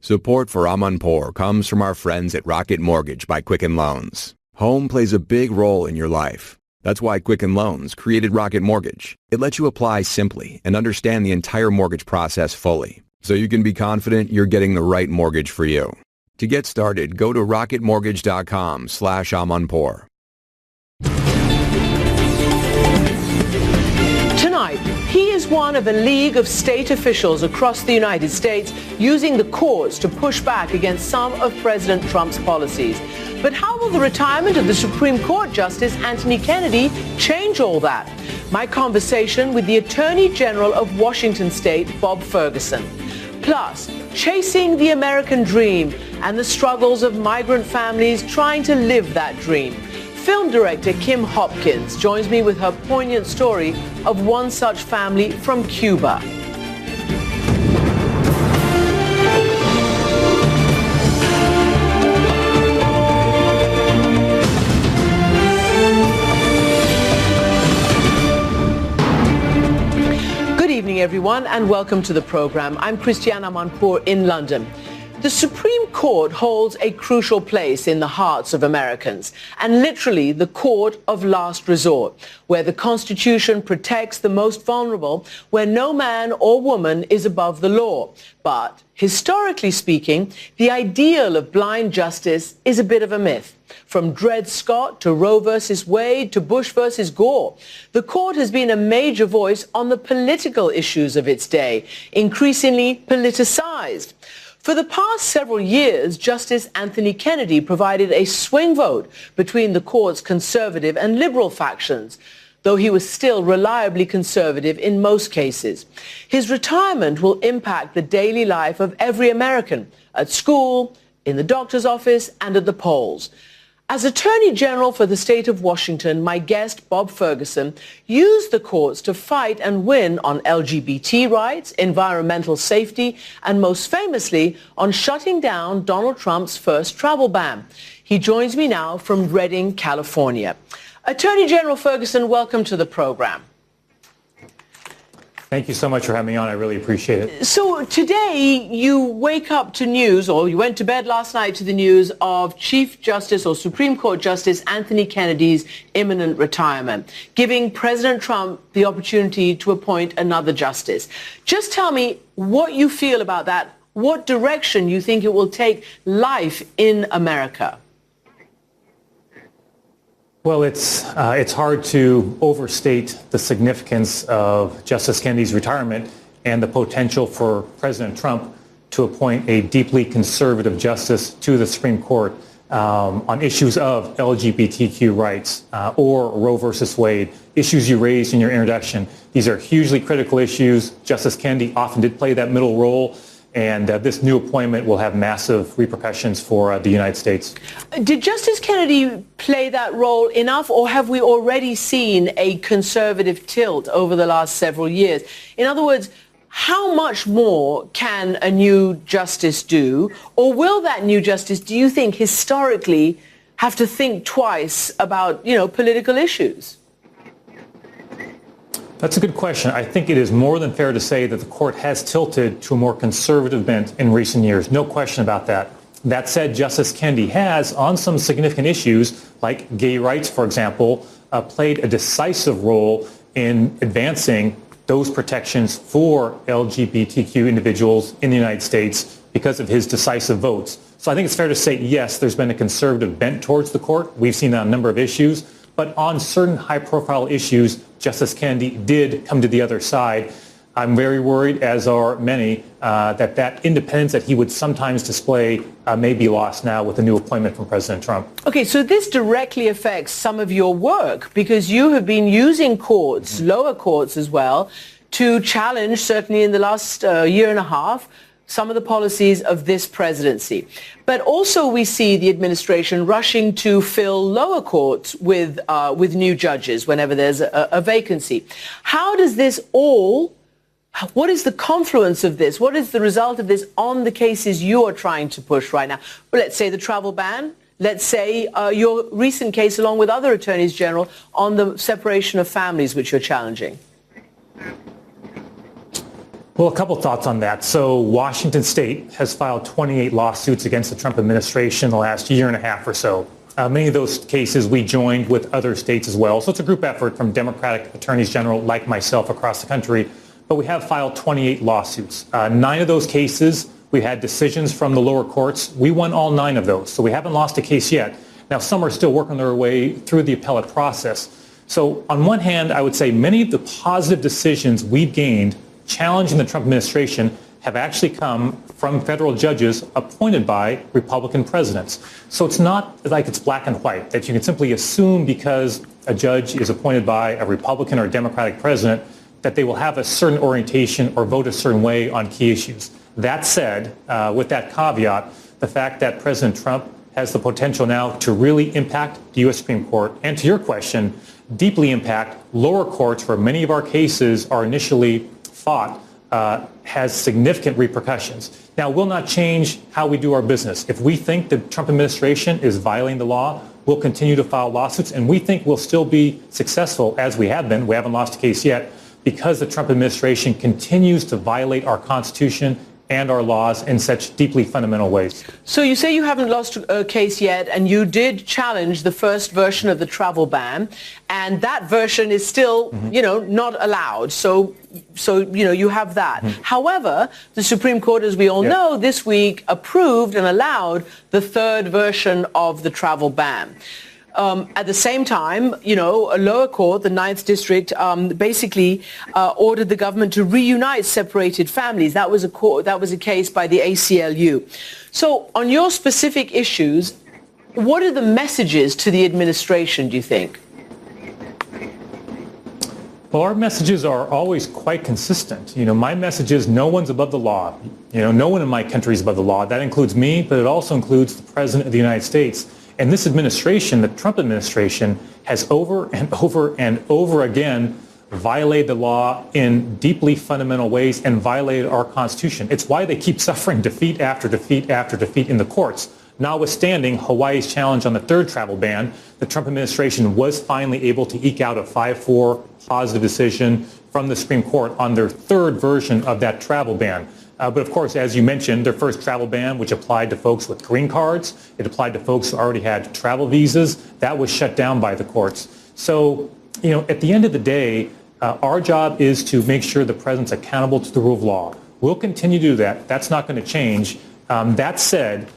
Support for Amanpour comes from our friends at Rocket Mortgage by Quicken Loans. Home plays a big role in your life. That's why Quicken Loans created Rocket Mortgage. It lets you apply simply and understand the entire mortgage process fully, so you can be confident you're getting the right mortgage for you. To get started, go to rocketmortgage.com/Amanpour. Tonight, he is one of a league of state officials across the United States using the courts to push back against some of President Trump's policies. But how will the retirement of the Supreme Court Justice Anthony Kennedy change all that? My conversation with the Attorney General of Washington State, Bob Ferguson. Plus, chasing the American dream and the struggles of migrant families trying to live that dream. Film director Kim Hopkins joins me with her poignant story of one such family from Cuba. Good evening, everyone, and welcome to the program. I'm Amanpour in London. The Supreme Court holds a crucial place in the hearts of Americans, and literally the court of last resort, where the Constitution protects the most vulnerable, where no man or woman is above the law. But historically speaking, the ideal of blind justice is a bit of a myth. From Dred Scott to Roe versus Wade to Bush versus Gore, the court has been a major voice on the political issues of its day, increasingly politicized. For the past several years, Justice Anthony Kennedy provided a swing vote between the court's conservative and liberal factions, though he was still reliably conservative in most cases. His retirement will impact the daily life of every American, at school, in the doctor's office, and at the polls. As Attorney General for the state of Washington, my guest, Bob Ferguson, used the courts to fight and win on LGBT rights, environmental safety, and most famously, on shutting down Donald Trump's first travel ban. He joins me now from Redding, California. Attorney General Ferguson, welcome to the program. Thank you so much for having me on. I really appreciate it. So today you wake up to news, or you went to bed last night to the news of Chief Justice or Supreme Court Justice Anthony Kennedy's imminent retirement, giving President Trump the opportunity to appoint another justice. Just tell me what you feel about that, what direction you think it will take life in America. Well, it's hard to overstate the significance of Justice Kennedy's retirement and the potential for President Trump to appoint a deeply conservative justice to the Supreme Court on issues of LGBTQ rights or Roe versus Wade, issues you raised in your introduction. These are hugely critical issues. Justice Kennedy often did play that middle role. And this new appointment will have massive repercussions for the United States. Did Justice Kennedy play that role enough, or have we already seen a conservative tilt over the last several years? In other words, how much more can a new justice do, or will that new justice, do you think, historically have to think twice about, political issues? That's a good question. I think it is more than fair to say that the court has tilted to a more conservative bent in recent years. No question about that. That said, Justice Kennedy has, on some significant issues, like gay rights, for example, played a decisive role in advancing those protections for LGBTQ individuals in the United States because of his decisive votes. So I think it's fair to say, yes, there's been a conservative bent towards the court. We've seen that on a number of issues. But on certain high-profile issues, Justice Kennedy did come to the other side. I'm very worried, as are many, that independence that he would sometimes display may be lost now with the new appointment from President Trump. Okay, so this directly affects some of your work because you have been using courts, lower courts as well, to challenge, certainly in the last year and a half, some of the policies of this presidency. But also we see the administration rushing to fill lower courts with new judges whenever there's a vacancy. How does this what is the confluence of this? What is the result of this on the cases you are trying to push right now? Well, let's say the travel ban. Let's say your recent case, along with other attorneys general, on the separation of families, which you're challenging. Well, a couple thoughts on that. So Washington State has filed 28 lawsuits against the Trump administration in the last year and a half or so. Many of those cases we joined with other states as well. So it's a group effort from Democratic attorneys general like myself across the country. But we have filed 28 lawsuits. 9 of those cases, we had decisions from the lower courts. We won all 9 of those. So we haven't lost a case yet. Now, some are still working their way through the appellate process. So on one hand, I would say many of the positive decisions we've gained challenging the Trump administration have actually come from federal judges appointed by Republican presidents. So it's not like it's black and white, that you can simply assume because a judge is appointed by a Republican or Democratic president that they will have a certain orientation or vote a certain way on key issues. That said, with that caveat, the fact that President Trump has the potential now to really impact the U.S. Supreme Court, and to your question, deeply impact lower courts where many of our cases are initially fought, has significant repercussions. Now, we'll not change how we do our business. If we think the Trump administration is violating the law, we'll continue to file lawsuits, and we think we'll still be successful, as we have been. We haven't lost a case yet, because the Trump administration continues to violate our Constitution and our laws in such deeply fundamental ways. So you say you haven't lost a case yet, and you did challenge the first version of the travel ban, and that version is still, not allowed. So you have that. However, the Supreme Court, as we all know, this week approved and allowed the third version of the travel ban. At the same time, a lower court, the Ninth District, basically ordered the government to reunite separated families. That was a case by the ACLU. So on your specific issues, what are the messages to the administration, do you think? Well, our messages are always quite consistent. My message is no one's above the law. No one in my country is above the law. That includes me, but it also includes the President of the United States. And this administration, the Trump administration, has over and over and over again violated the law in deeply fundamental ways and violated our Constitution. It's why they keep suffering defeat after defeat after defeat in the courts. Notwithstanding Hawaii's challenge on the third travel ban, the Trump administration was finally able to eke out a 5-4 positive decision from the Supreme Court on their third version of that travel ban. But of course, as you mentioned, their first travel ban, which applied to folks with green cards, it applied to folks who already had travel visas, that was shut down by the courts. So, at the end of the day, our job is to make sure the president's accountable to the rule of law. We'll continue to do that. That's not going to change. That said,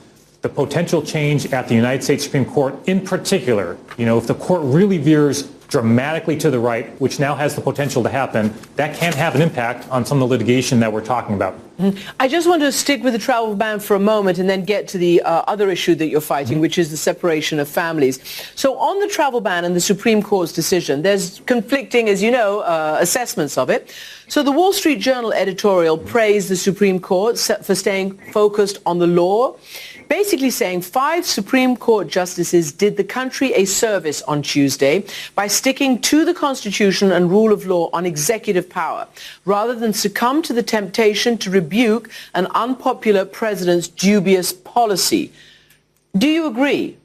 the potential change at the United States Supreme Court in particular, if the court really veers dramatically to the right, which now has the potential to happen, that can have an impact on some of the litigation that we're talking about. I just want to stick with the travel ban for a moment and then get to the other issue that you're fighting, which is the separation of families. So on the travel ban and the Supreme Court's decision, there's conflicting, as you know, assessments of it. So the Wall Street Journal editorial praised the Supreme Court for staying focused on the law, basically saying 5 Supreme Court justices did the country a service on Tuesday by sticking to the Constitution and rule of law on executive power, rather than succumb to the temptation to rebuke an unpopular president's dubious policy. Do you agree?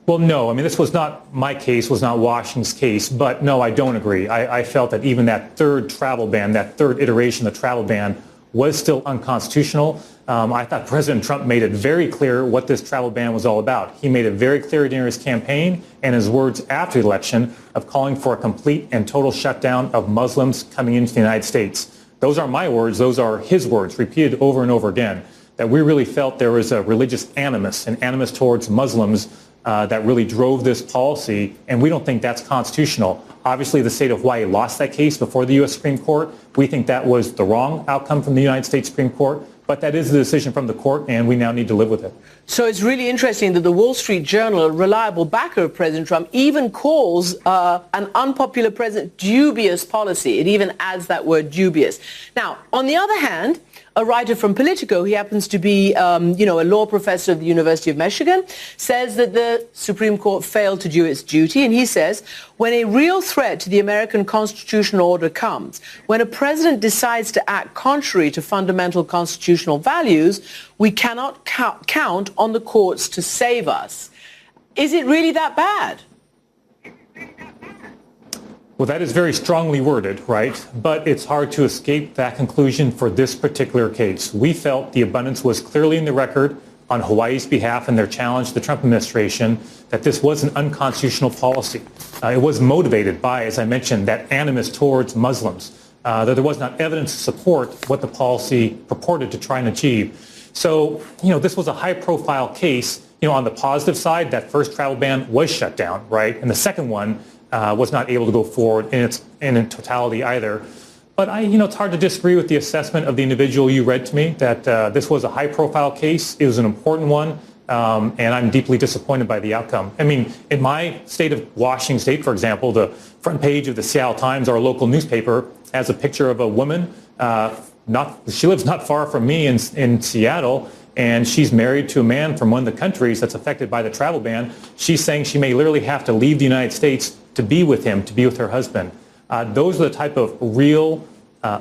Well, no. This was not my case, was not Washington's case, but no, I don't agree. I felt that even that third travel ban, that third iteration of the travel ban, was still unconstitutional. I thought President Trump made it very clear what this travel ban was all about. He made it very clear during his campaign and his words after the election of calling for a complete and total shutdown of Muslims coming into the United States. Those aren't my words. Those are his words, repeated over and over again, that we really felt there was a religious animus, an animus towards Muslims that really drove this policy, and we don't think that's constitutional. Obviously, the state of Hawaii lost that case before the U.S. Supreme Court. We think that was the wrong outcome from the United States Supreme Court, but that is the decision from the court, and we now need to live with it. So it's really interesting that the Wall Street Journal, a reliable backer of President Trump, even calls an unpopular president dubious policy. It even adds that word dubious. Now, on the other hand, a writer from Politico, he happens to be, a law professor of the University of Michigan, says that the Supreme Court failed to do its duty. And he says, when a real threat to the American constitutional order comes, when a president decides to act contrary to fundamental constitutional values, we cannot count on the courts to save us. Is it really that bad? Well, that is very strongly worded, right? But it's hard to escape that conclusion for this particular case. We felt the abundance was clearly in the record on Hawaii's behalf in their challenge to the Trump administration that this was an unconstitutional policy. It was motivated by, as I mentioned, that animus towards Muslims, that there was not evidence to support what the policy purported to try and achieve. So, this was a high-profile case. On the positive side, that first travel ban was shut down, right? And the second one was not able to go forward in totality either. But it's hard to disagree with the assessment of the individual you read to me that this was a high-profile case. It was an important one, and I'm deeply disappointed by the outcome. I mean, in my state of Washington State, for example, the front page of the Seattle Times, our local newspaper, has a picture of a woman. She lives not far from me in Seattle, and she's married to a man from one of the countries that's affected by the travel ban. She's saying she may literally have to leave the United States to be with him, to be with her husband. Those are the type of real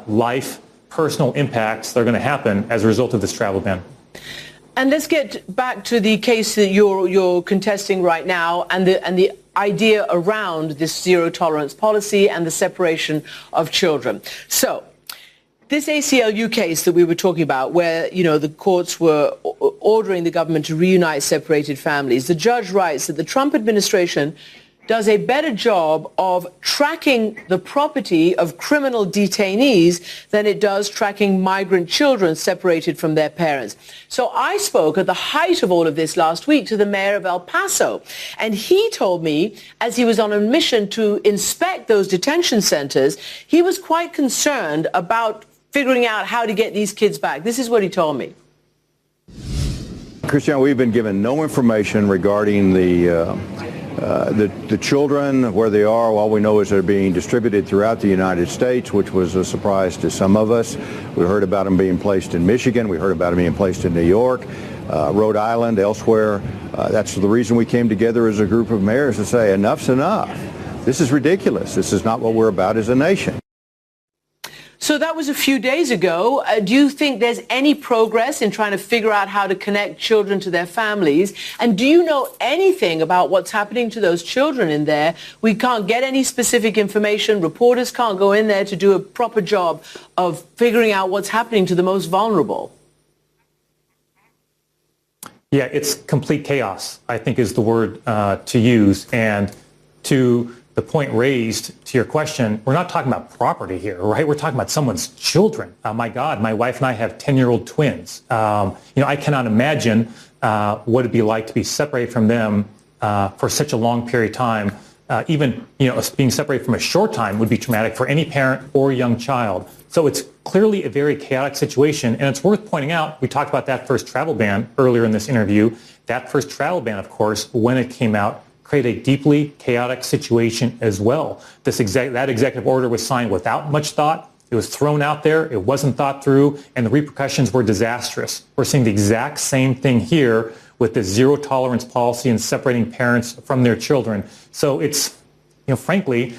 life, personal impacts that are going to happen as a result of this travel ban. And let's get back to the case that you're contesting right now and the idea around this zero tolerance policy and the separation of children. So this ACLU case that we were talking about where, the courts were ordering the government to reunite separated families, the judge writes that the Trump administration does a better job of tracking the property of criminal detainees than it does tracking migrant children separated from their parents. So I spoke at the height of all of this last week to the mayor of El Paso, and he told me as he was on a mission to inspect those detention centers, he was quite concerned about figuring out how to get these kids back. This is what he told me. Christian, we've been given no information regarding the children, where they are. All we know is they're being distributed throughout the United States, which was a surprise to some of us. We heard about them being placed in Michigan. We heard about them being placed in New York, Rhode Island, elsewhere. That's the reason we came together as a group of mayors to say enough's enough. This is ridiculous. This is not what we're about as a nation. So that was a few days ago. Do you think there's any progress in trying to figure out how to connect children to their families? And do you know anything about what's happening to those children in there? We can't get any specific information. Reporters can't go in there to do a proper job of figuring out what's happening to the most vulnerable. Yeah, it's complete chaos, I think is the word to use. And to the point raised to your question, we're not talking about property here, right? We're talking about someone's children. My God, my wife and I have 10-year-old twins. I cannot imagine what it'd be like to be separated from them for such a long period of time. Even being separated from a short time would be traumatic for any parent or young child. So it's clearly a very chaotic situation. And it's worth pointing out, we talked about that first travel ban earlier in this interview. That first travel ban, of course, when it came out, create a deeply chaotic situation as well. That executive order was signed without much thought. It was thrown out there. It wasn't thought through, and the repercussions were disastrous. We're seeing the exact same thing here with the zero tolerance policy and separating parents from their children. So it's, frankly,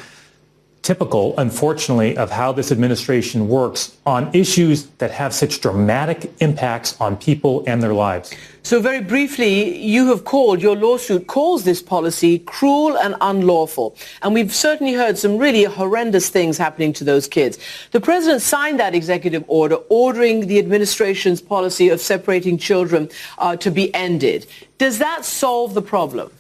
typical, unfortunately, of how this administration works on issues that have such dramatic impacts on people and their lives. So very briefly, your lawsuit calls this policy cruel and unlawful. And we've certainly heard some really horrendous things happening to those kids. The president signed that executive order ordering the administration's policy of separating children to be ended. Does that solve the problem?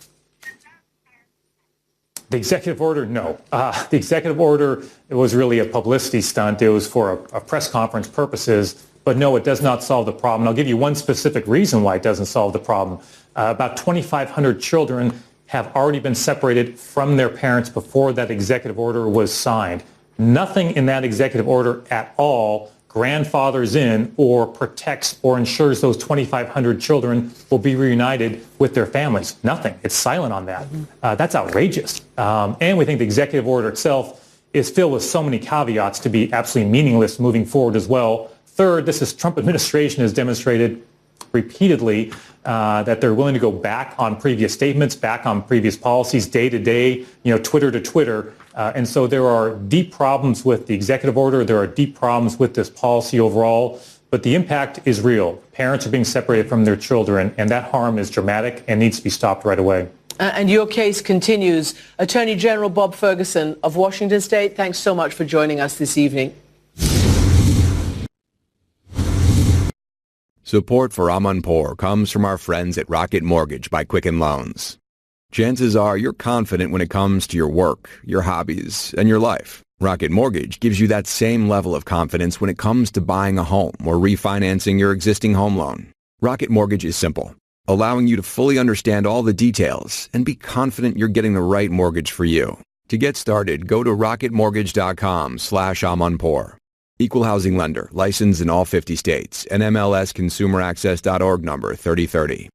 The executive order, no. The executive order, it was really a publicity stunt. It was for a press conference purposes. But no, it does not solve the problem. I'll give you one specific reason why it doesn't solve the problem. About 2,500 children have already been separated from their parents before that executive order was signed. Nothing in that executive order at all grandfathers in or protects or ensures those 2,500 children will be reunited with their families. Nothing. It's silent on that. That's outrageous. And we think the executive order itself is filled with so many caveats to be absolutely meaningless moving forward as well. Third, Trump administration has demonstrated repeatedly that they're willing to go back on previous statements, back on previous policies, day to day, Twitter to Twitter. And so there are deep problems with the executive order. There are deep problems with this policy overall. But the impact is real. Parents are being separated from their children, and that harm is dramatic and needs to be stopped right away. And your case continues. Attorney General Bob Ferguson of Washington State, thanks so much for joining us this evening. Support for Amanpour comes from our friends at Rocket Mortgage by Quicken Loans. Chances are you're confident when it comes to your work, your hobbies, and your life. Rocket Mortgage gives you that same level of confidence when it comes to buying a home or refinancing your existing home loan. Rocket Mortgage is simple, allowing you to fully understand all the details and be confident you're getting the right mortgage for you. To get started, go to rocketmortgage.com/Amanpour. Equal housing lender, licensed in all 50 states, and MLSconsumeraccess.org number 3030.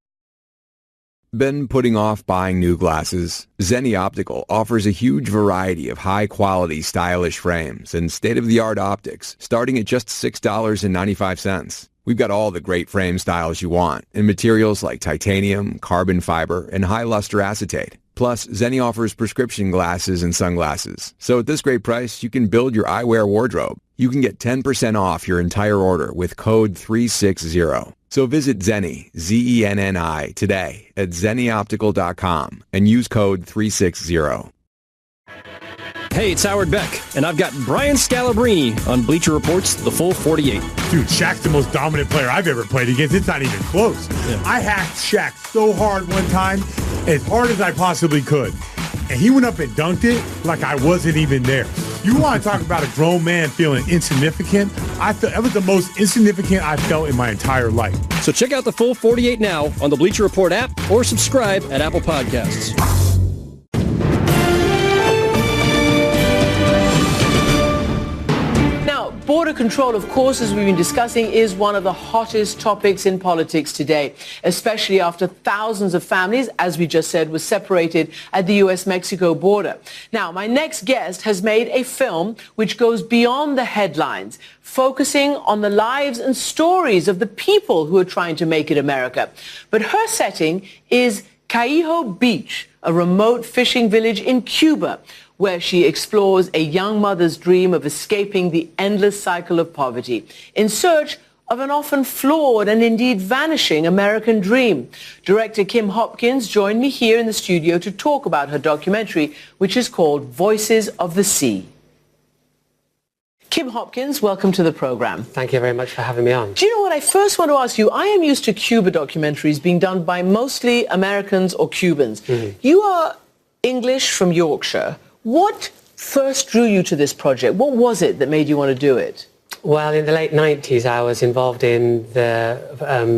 Been putting off buying new glasses? Zenni Optical offers a huge variety of high-quality, stylish frames and state-of-the-art optics, starting at just $6.95. We've got all the great frame styles you want in materials like titanium, carbon fiber, and high-luster acetate. Plus, Zenni offers prescription glasses and sunglasses. So at this great price, you can build your eyewear wardrobe. You can get 10% off your entire order with code 360. So visit Zenni, Zenni, today at zennioptical.com and use code 360. Hey, it's Howard Beck, and I've got Brian Scalabrine on Bleacher Report's The Full 48. Dude, Shaq's the most dominant player I've ever played against. It's not even close. Yeah. I hacked Shaq so hard one time, as hard as I possibly could. And he went up and dunked it like I wasn't even there. You want to talk about a grown man feeling insignificant? That was the most insignificant I felt in my entire life. So check out The Full 48 now on the Bleacher Report app or subscribe at Apple Podcasts. Border control, of course, as we've been discussing, is one of the hottest topics in politics today, especially after thousands of families, as we just said, were separated at the U.S.-Mexico border. Now, my next guest has made a film which goes beyond the headlines, focusing on the lives and stories of the people who are trying to make it America. But her setting is Caijo Beach, a remote fishing village in Cuba, where she explores a young mother's dream of escaping the endless cycle of poverty in search of an often flawed and indeed vanishing American dream. Director Kim Hopkins joined me here in the studio to talk about her documentary, which is called Voices of the Sea. Kim Hopkins, welcome to the program. Thank you very much for having me on. Do you know what? I first want to ask you, I am used to Cuba documentaries being done by mostly Americans or Cubans. Mm-hmm. You are English from Yorkshire. What first drew you to this project? What was it that made you want to do it? Well, in the late 90s, I was involved in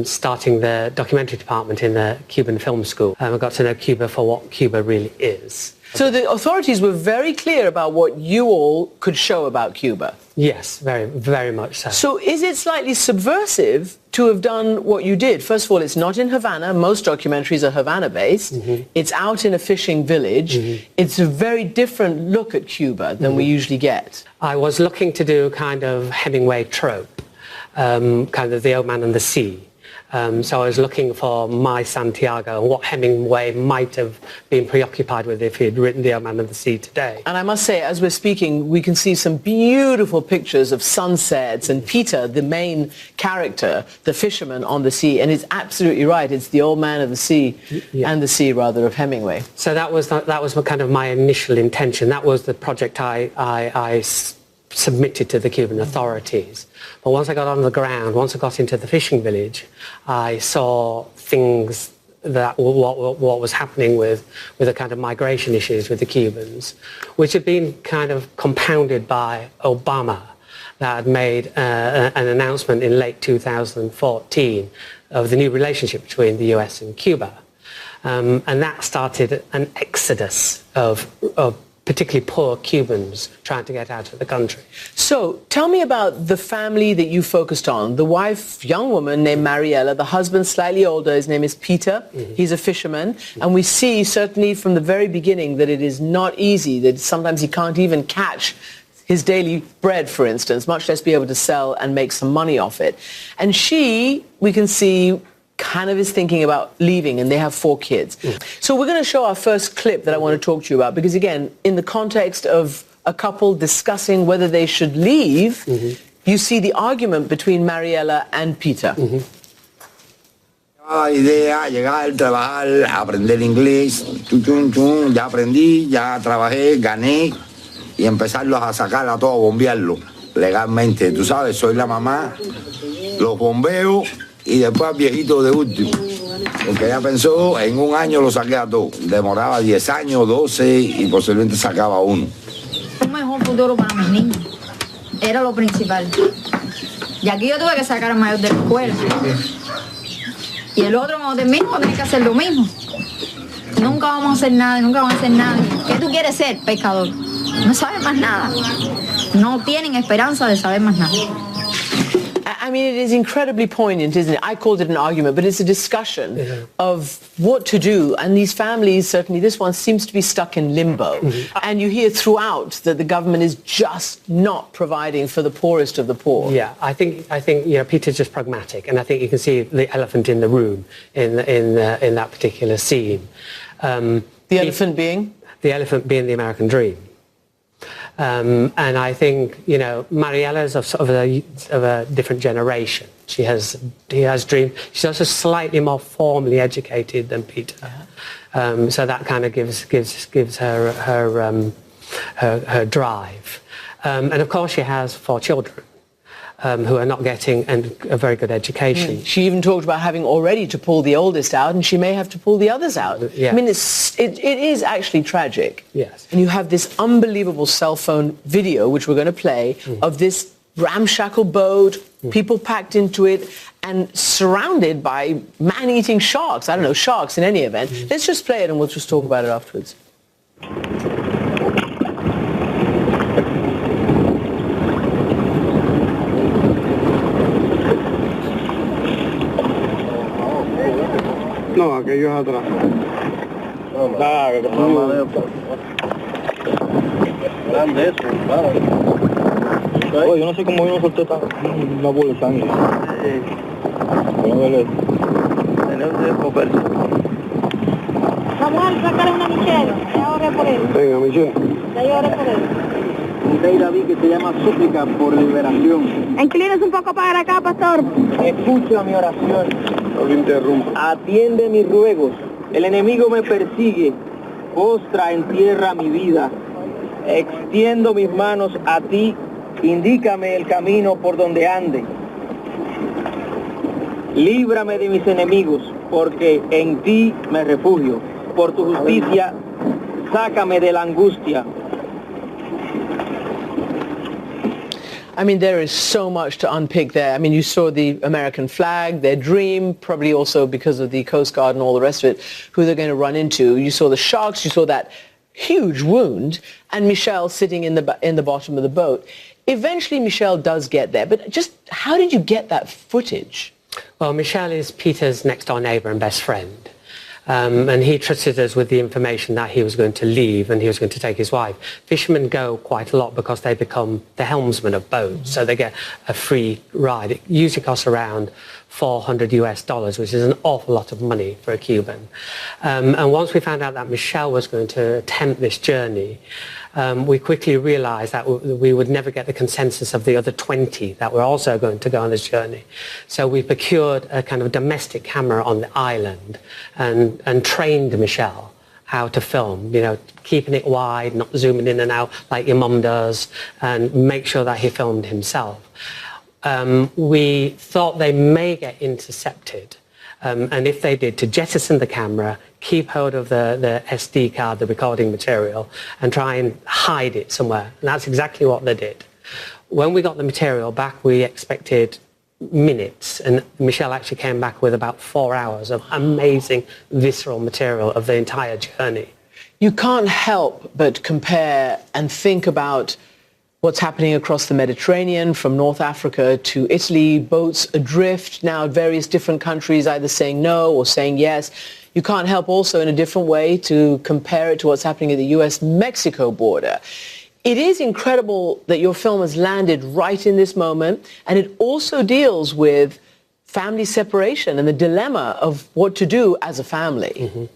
starting the documentary department in the Cuban Film School. I got to know Cuba for what Cuba really is. So the authorities were very clear about what you all could show about Cuba? Yes, very, very much so. So is it slightly subversive to have done what you did? First of all, it's not in Havana. Most documentaries are Havana-based. Mm-hmm. It's out in a fishing village. Mm-hmm. It's a very different look at Cuba than we usually get. I was looking to do kind of Hemingway trope, kind of The Old Man and the Sea. So I was looking for my Santiago and what Hemingway might have been preoccupied with if he had written The Old Man and the Sea today. And I must say, as we're speaking, we can see some beautiful pictures of sunsets and Peter, the main character, the fisherman on the sea. And it's absolutely right. It's The Old Man of the Sea, and the Sea, rather, of Hemingway. So that was kind of my initial intention. That was the project I submitted to the Cuban authorities. But once I got on the ground, once I got into the fishing village, I saw things that what was happening with the kind of migration issues with the Cubans, which had been kind of compounded by Obama, that had made an announcement in late 2014 of the new relationship between the US and Cuba. And that started an exodus of particularly poor Cubans trying to get out of the country. So tell me about the family that you focused on. The wife, young woman named Mariela, the husband slightly older, his name is Peter. Mm-hmm. He's a fisherman. Mm-hmm. And we see certainly from the very beginning that it is not easy, that sometimes he can't even catch his daily bread, for instance, much less be able to sell and make some money off it. And she, we can see, kind of is thinking about leaving, and they have 4 kids. Mm. So we're going to show our first clip that I want to talk to you about, because again, in the context of a couple discussing whether they should leave, you see the argument between Mariela and Peter. idea, llegar, trabajar, aprender inglés, ya aprendí, ya trabajé, gané y empezarlos a sacar a todos, bombearlos legalmente. Tú sabes, soy la mamá, los bombeo y después al viejito de último. Porque ella pensó, en un año lo saqué a todos. Demoraba 10 años, 12 y posiblemente sacaba uno. Un mejor futuro para mis niños. Era lo principal. Y aquí yo tuve que sacar al mayor de la escuela. Y el otro cuando termine va a tener que hacer lo mismo. Nunca vamos a hacer nada, nunca vamos a hacer nada. ¿Qué tú quieres ser, pescador? No sabes más nada. No tienen esperanza de saber más nada. I mean, it is incredibly poignant, isn't it? I called it an argument, but it's a discussion of what to do. And these families, certainly this one, seems to be stuck in limbo. And you hear throughout that the government is just not providing for the poorest of the poor. Yeah, I think Peter's just pragmatic, and I think you can see the elephant in the room in that particular scene. The elephant being? The elephant being the American dream. And I think, Mariella is of a different generation. He has dreams. She's also slightly more formally educated than Peter. So that kind of gives her drive. And of course she has 4 children who are not getting a very good education. She even talked about having already to pull the oldest out, and she may have to pull the others out. Yeah. I mean, it is actually tragic. Yes. And you have this unbelievable cell phone video, which we're going to play, of this ramshackle boat, people packed into it, and surrounded by man-eating sharks. I don't know, sharks in any event. Let's just play it and we'll just talk about it afterwards. No, aquello es atrás. Grande eso, claro. Oye, yo no sé cómo yo no solté una bola de sangre. Vamos a sacar una Michelle. Ya oré por él. Venga, Michelle. Ya oré por él. Un rey David que se llama súplica por liberación. Inclínese un poco para acá, pastor. Escucha mi oración. No lo interrumpa. Atiende mis ruegos. El enemigo me persigue. Postra en tierra mi vida. Extiendo mis manos a ti. Indícame el camino por donde ande. Líbrame de mis enemigos, porque en ti me refugio. Por tu justicia, sácame de la angustia. I mean, there is so much to unpick there. I mean, you saw the American flag, their dream, probably also because of the Coast Guard and all the rest of it, who they're going to run into. You saw the sharks, you saw that huge wound, and Michelle sitting in the bottom of the boat. Eventually, Michelle does get there, but just how did you get that footage? Well, Michelle is Peter's next-door neighbour and best friend. And he trusted us with the information that he was going to leave and he was going to take his wife. Fishermen go quite a lot because they become the helmsmen of boats, so they get a free ride. It usually costs around $400 which is an awful lot of money for a Cuban. And once we found out that Michelle was going to attempt this journey, we quickly realized that we would never get the consensus of the other 20 that were also going to go on this journey. So we procured a kind of domestic camera on the island and trained Michelle how to film, keeping it wide, not zooming in and out like your mum does, and make sure that he filmed himself. We thought they may get intercepted, and if they did, to jettison the camera, keep hold of the SD card, the recording material, and try and hide it somewhere. And that's exactly what they did. When we got the material back, we expected minutes, and Michelle actually came back with about 4 hours of amazing visceral material of the entire journey. You can't help but compare and think about what's happening across the Mediterranean, from North Africa to Italy, boats adrift now at various different countries, either saying no or saying yes. You can't help also in a different way to compare it to what's happening at the US-Mexico border. It is incredible that your film has landed right in this moment, and it also deals with family separation and the dilemma of what to do as a family. Mm-hmm.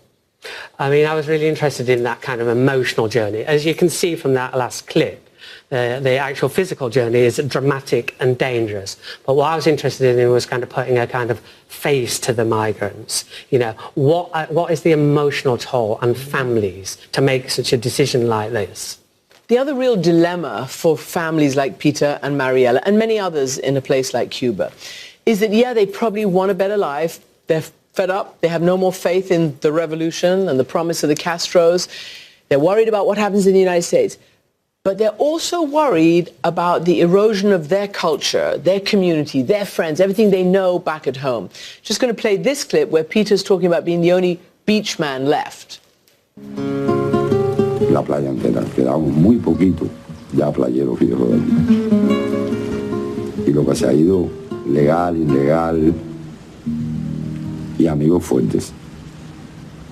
I mean, I was really interested in that kind of emotional journey. As you can see from that last clip, The actual physical journey is dramatic and dangerous. But what I was interested in was kind of putting a kind of face to the migrants. You know, what is the emotional toll on families to make such a decision like this? The other real dilemma for families like Peter and Mariela and many others in a place like Cuba is that, yeah, they probably want a better life. They're fed up. They have no more faith in the revolution and the promise of the Castros. They're worried about what happens in the United States. But they're also worried about the erosion of their culture, their community, their friends, everything they know back at home. Just going to play this clip where Peter's talking about being the only beach man left. La playa entera, quedamos muy poquito ya playeros viejos de aquí. Y lo que se ha ido, legal, ilegal, y amigos fuertes.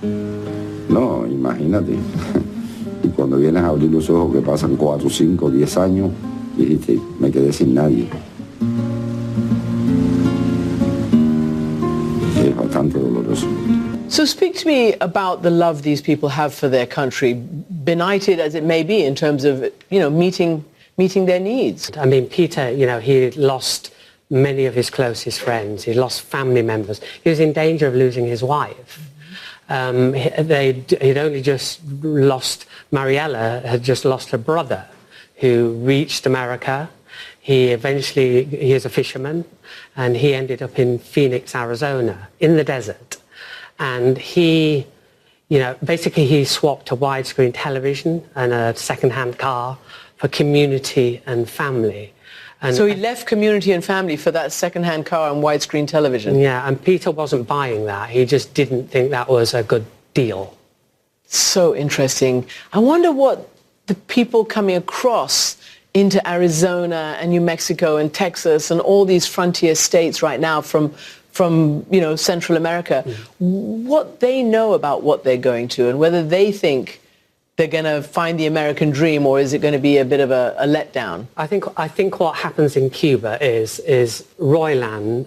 No, imagínate. Y cuando vienes a abrir los ojos que pasan 4, 5, 10 años, dijiste, me quedé sin nadie. Es bastante doloroso. So speak to me about the love these people have for their country, benighted as it may be in terms of, you know, meeting their needs. I mean, Peter, you know, he lost many of his closest friends. He lost family members. He was in danger of losing his wife. He'd only just lost, Mariela had just lost her brother who reached America. He is a fisherman, and he ended up in Phoenix, Arizona, in the desert. And he, you know, basically he swapped a widescreen television and a second-hand car for community and family. And so he left community and family for that second-hand car and widescreen television? Yeah, and Peter wasn't buying that. He just didn't think that was a good deal. So interesting. I wonder what the people coming across into Arizona and New Mexico and Texas and all these frontier states right now from you know, Central America, what they know about what they're going to and whether they think they're going to find the American dream, or is it going to be a bit of a letdown? I think what happens in Cuba is Roylan,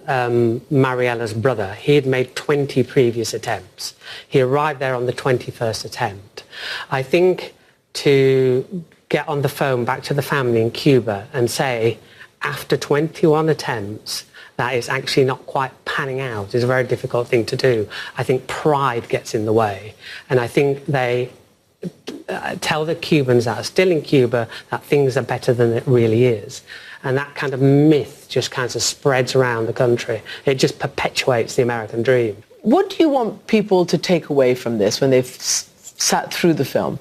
Mariela's brother, he had made 20 previous attempts. He arrived there on the 21st attempt. I think to get on the phone back to the family in Cuba and say, after 21 attempts, that is actually not quite panning out is a very difficult thing to do. I think pride gets in the way. And I think they tell the Cubans that are still in Cuba that things are better than it really is. And that kind of myth just kind of spreads around the country. It just perpetuates the American dream. What do you want people to take away from this when they've sat through the film?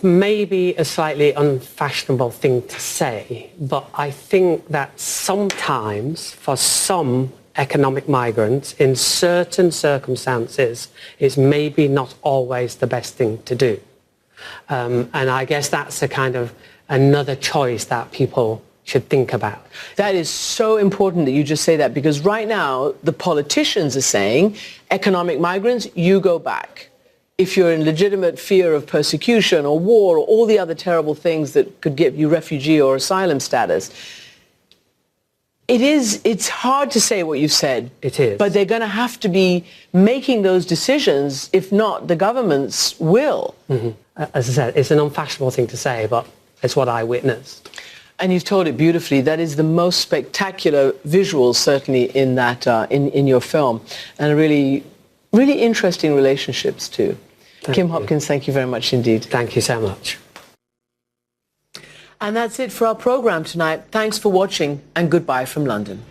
Maybe a slightly unfashionable thing to say, but I think that sometimes for some economic migrants in certain circumstances it's maybe not always the best thing to do. And I guess that's a kind of another choice that people should think about. That is so important that you just say that, because right now the politicians are saying, economic migrants, you go back. If you're in legitimate fear of persecution or war or all the other terrible things that could give you refugee or asylum status, it's hard to say what you said. It is. But they're going to have to be making those decisions, if not, the governments will. Mm-hmm. As I said, it's an unfashionable thing to say, but it's what I witnessed. And you've told it beautifully. That is the most spectacular visuals, certainly, in that in your film, and really interesting relationships too. Kim Hopkins, thank you very much indeed. Thank you so much. And that's it for our program tonight. Thanks for watching, and goodbye from London.